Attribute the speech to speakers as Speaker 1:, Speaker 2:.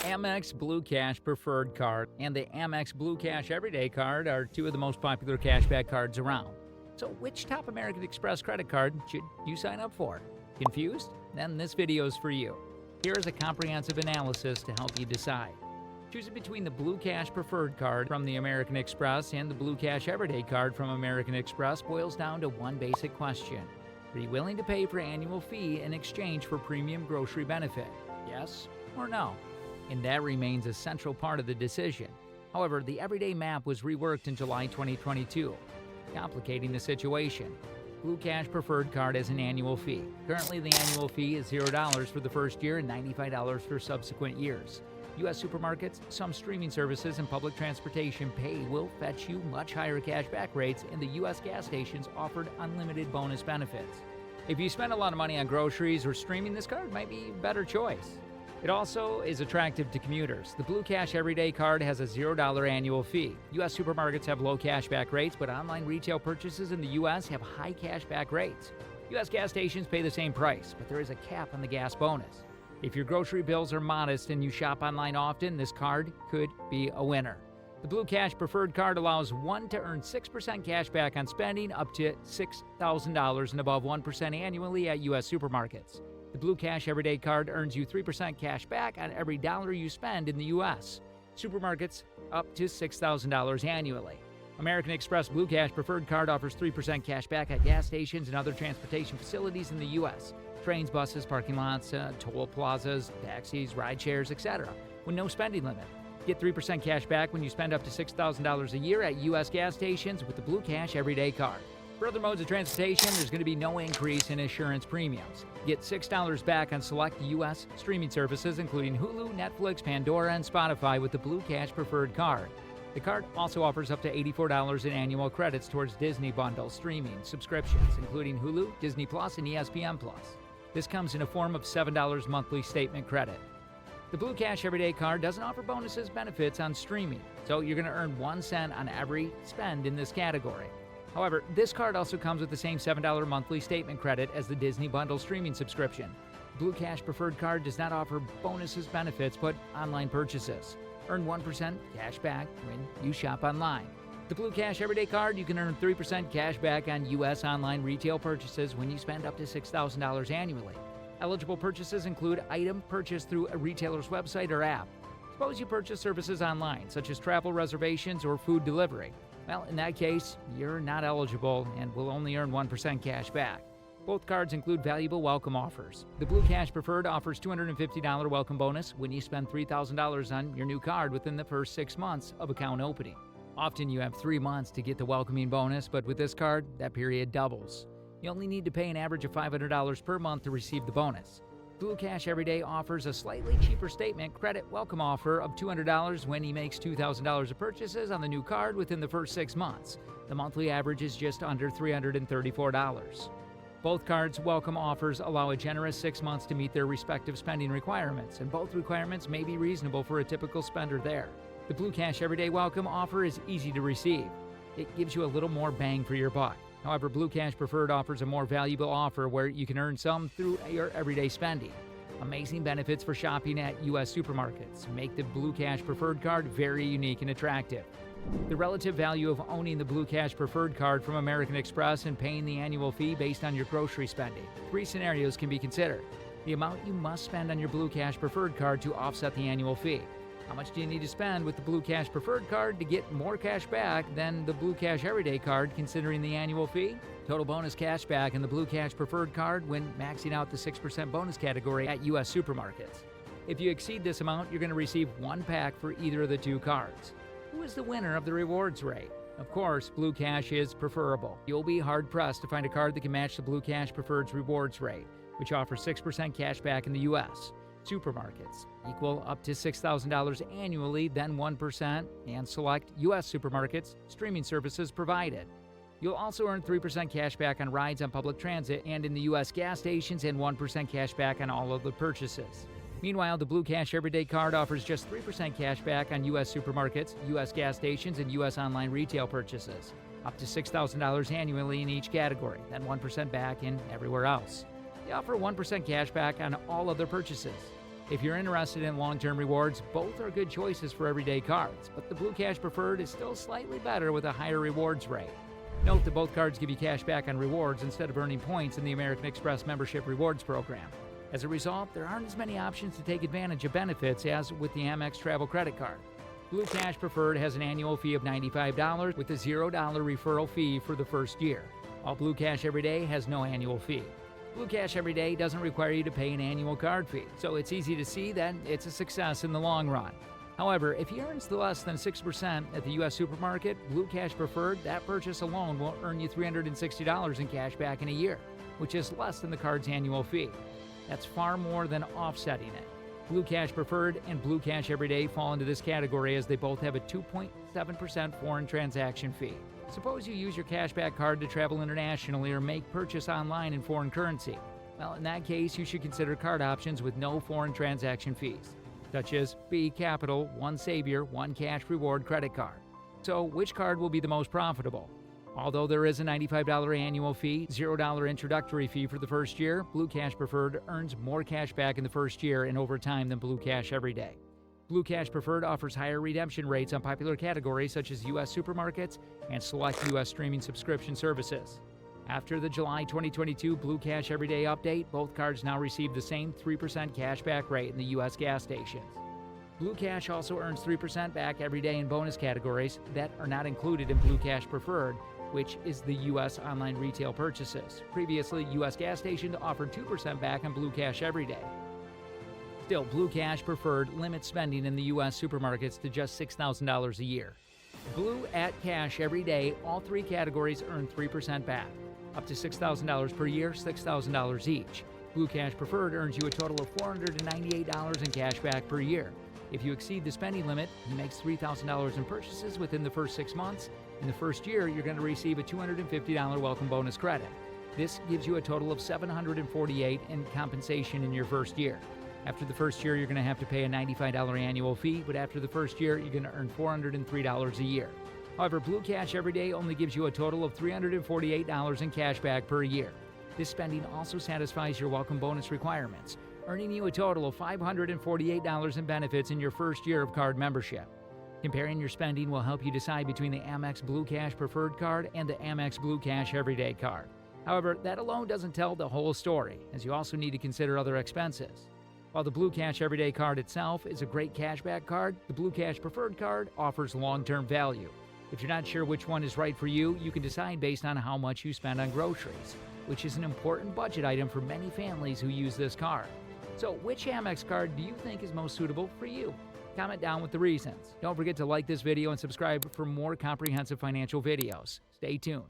Speaker 1: Amex Blue Cash Preferred Card and the Amex Blue Cash Everyday Card are two of the most popular cashback cards around. So which top American Express credit card should you sign up for? Confused? Then this video is for you. Here is a comprehensive analysis to help you decide. Choosing between the Blue Cash Preferred Card from the American Express and the Blue Cash Everyday Card from American Express boils down to one basic question. Are you willing to pay for annual fee in exchange for premium grocery benefit? Yes or no? And that remains a central part of the decision. However, the Everyday Map was reworked in July 2022, complicating the situation. Blue Cash Preferred Card has an annual fee. Currently, the annual fee is $0 for the first year and $95 for subsequent years. U.S. supermarkets, some streaming services, and public transportation pay will fetch you much higher cashback rates, and the U.S. gas stations offered unlimited bonus benefits. If you spend a lot of money on groceries or streaming, this card might be a better choice. It also is attractive to commuters. The Blue Cash Everyday Card has a $0 annual fee. U.S. supermarkets have low cashback rates, but online retail purchases in the U.S. have high cashback rates. U.S. gas stations pay the same price, but there is a cap on the gas bonus. If your grocery bills are modest and you shop online often, this card could be a winner. The Blue Cash Preferred Card allows one to earn 6% cash back on spending up to $6,000 and above 1% annually at U.S. supermarkets. The Blue Cash Everyday Card earns you 3% cash back on every dollar you spend in the U.S. Supermarkets up to $6,000 annually. American Express Blue Cash Preferred Card offers 3% cash back at gas stations and other transportation facilities in the U.S. Trains, buses, parking lots, toll plazas, taxis, ride shares, etc. with no spending limit. Get 3% cash back when you spend up to $6,000 a year at U.S. gas stations with the Blue Cash Everyday Card. For other modes of transportation, there's going to be no increase in insurance premiums. Get $6 back on select U.S. streaming services, including Hulu, Netflix, Pandora, and Spotify with the Blue Cash Preferred Card. The card also offers up to $84 in annual credits towards Disney Bundle streaming subscriptions, including Hulu, Disney Plus, and ESPN Plus. This comes in a form of $7 monthly statement credit. The Blue Cash Everyday Card doesn't offer bonuses benefits on streaming, so you're going to earn 1 cent on every spend in this category. However, this card also comes with the same $7 monthly statement credit as the Disney Bundle streaming subscription. Blue Cash Preferred Card does not offer bonuses benefits, but online purchases. Earn 1% cash back when you shop online. The Blue Cash Everyday Card, you can earn 3% cash back on U.S. online retail purchases when you spend up to $6,000 annually. Eligible purchases include item purchased through a retailer's website or app. Suppose you purchase services online, such as travel reservations or food delivery. Well, in that case, you're not eligible and will only earn 1% cash back. Both cards include valuable welcome offers. The Blue Cash Preferred offers $250 welcome bonus when you spend $3,000 on your new card within the first 6 months of account opening. Often you have 3 months to get the welcoming bonus, but with this card, that period doubles. You only need to pay an average of $500 per month to receive the bonus. Blue Cash Everyday offers a slightly cheaper statement credit welcome offer of $200 when he makes $2,000 of purchases on the new card within the first 6 months. The monthly average is just under $334. Both cards' welcome offers allow a generous 6 months to meet their respective spending requirements, and both requirements may be reasonable for a typical spender there. The Blue Cash Everyday welcome offer is easy to receive. It gives you a little more bang for your buck. However, Blue Cash Preferred offers a more valuable offer where you can earn some through your everyday spending. Amazing benefits for shopping at U.S. supermarkets make the Blue Cash Preferred Card very unique and attractive. The relative value of owning the Blue Cash Preferred Card from American Express and paying the annual fee based on your grocery spending. 3 scenarios can be considered. The amount you must spend on your Blue Cash Preferred Card to offset the annual fee. How much do you need to spend with the Blue Cash Preferred Card to get more cash back than the Blue Cash Everyday Card considering the annual fee? Total bonus cash back in the Blue Cash Preferred Card when maxing out the 6% bonus category at U.S. supermarkets. If you exceed this amount, you're going to receive 1 pack for either of the 2 cards. Who is the winner of the rewards rate? Of course, Blue Cash is preferable. You'll be hard-pressed to find a card that can match the Blue Cash Preferred's rewards rate, which offers 6% cash back in the U.S. Supermarkets equal up to $6,000 annually, then 1%, and select U.S. supermarkets, streaming services provided. You'll also earn 3% cash back on rides on public transit and in the U.S. gas stations and 1% cash back on all of the purchases. Meanwhile, the Blue Cash Everyday Card offers just 3% cash back on U.S. supermarkets, U.S. gas stations, and U.S. online retail purchases. Up to $6,000 annually in each category, then 1% back in everywhere else. They offer 1% cash back on all other purchases. If you're interested in long-term rewards, both are good choices for everyday cards, but the Blue Cash Preferred is still slightly better with a higher rewards rate. Note that both cards give you cash back on rewards instead of earning points in the American Express membership rewards program. As a result, there aren't as many options to take advantage of benefits as with the Amex Travel Credit Card. Blue Cash Preferred has an annual fee of $95 with a $0 referral fee for the first year, while Blue Cash Everyday has no annual fee. Blue Cash Everyday doesn't require you to pay an annual card fee, so it's easy to see that it's a success in the long run. However, if he earns less than 6% at the U.S. supermarket, Blue Cash Preferred, that purchase alone will earn you $360 in cash back in a year, which is less than the card's annual fee. That's far more than offsetting it. Blue Cash Preferred and Blue Cash Everyday fall into this category as they both have a 2.7% foreign transaction fee. Suppose you use your cashback card to travel internationally or make purchase online in foreign currency. Well, in that case, you should consider card options with no foreign transaction fees, such as B Capital, One Savior, One Cash Reward credit card. So, which card will be the most profitable? Although there is a $95 annual fee, $0 introductory fee for the first year, Blue Cash Preferred earns more cash back in the first year and over time than Blue Cash Everyday. Blue Cash Preferred offers higher redemption rates on popular categories such as U.S. supermarkets and select U.S. streaming subscription services. After the July 2022 Blue Cash Everyday update, both cards now receive the same 3% cashback rate in the U.S. gas stations. Blue Cash also earns 3% back every day in bonus categories that are not included in Blue Cash Preferred, which is the U.S. online retail purchases. Previously, U.S. gas stations offered 2% back on Blue Cash Everyday. Still, Blue Cash Preferred limits spending in the U.S. supermarkets to just $6,000 a year. Blue at Cash Everyday, all three categories earn 3% back. Up to $6,000 per year, $6,000 each. Blue Cash Preferred earns you a total of $498 in cash back per year. If you exceed the spending limit, he makes $3,000 in purchases within the first 6 months. In the first year, you're going to receive a $250 welcome bonus credit. This gives you a total of $748 in compensation in your first year. After the first year, you're going to have to pay a $95 annual fee, but after the first year, you're going to earn $403 a year. However, Blue Cash Everyday only gives you a total of $348 in cash back per year. This spending also satisfies your welcome bonus requirements, earning you a total of $548 in benefits in your first year of card membership. Comparing your spending will help you decide between the Amex Blue Cash Preferred card and the Amex Blue Cash Everyday card. However, that alone doesn't tell the whole story, as you also need to consider other expenses. While the Blue Cash Everyday card itself is a great cashback card, the Blue Cash Preferred card offers long-term value. If you're not sure which one is right for you, you can decide based on how much you spend on groceries, which is an important budget item for many families who use this card. So, which Amex card do you think is most suitable for you? Comment down with the reasons. Don't forget to like this video and subscribe for more comprehensive financial videos. Stay tuned.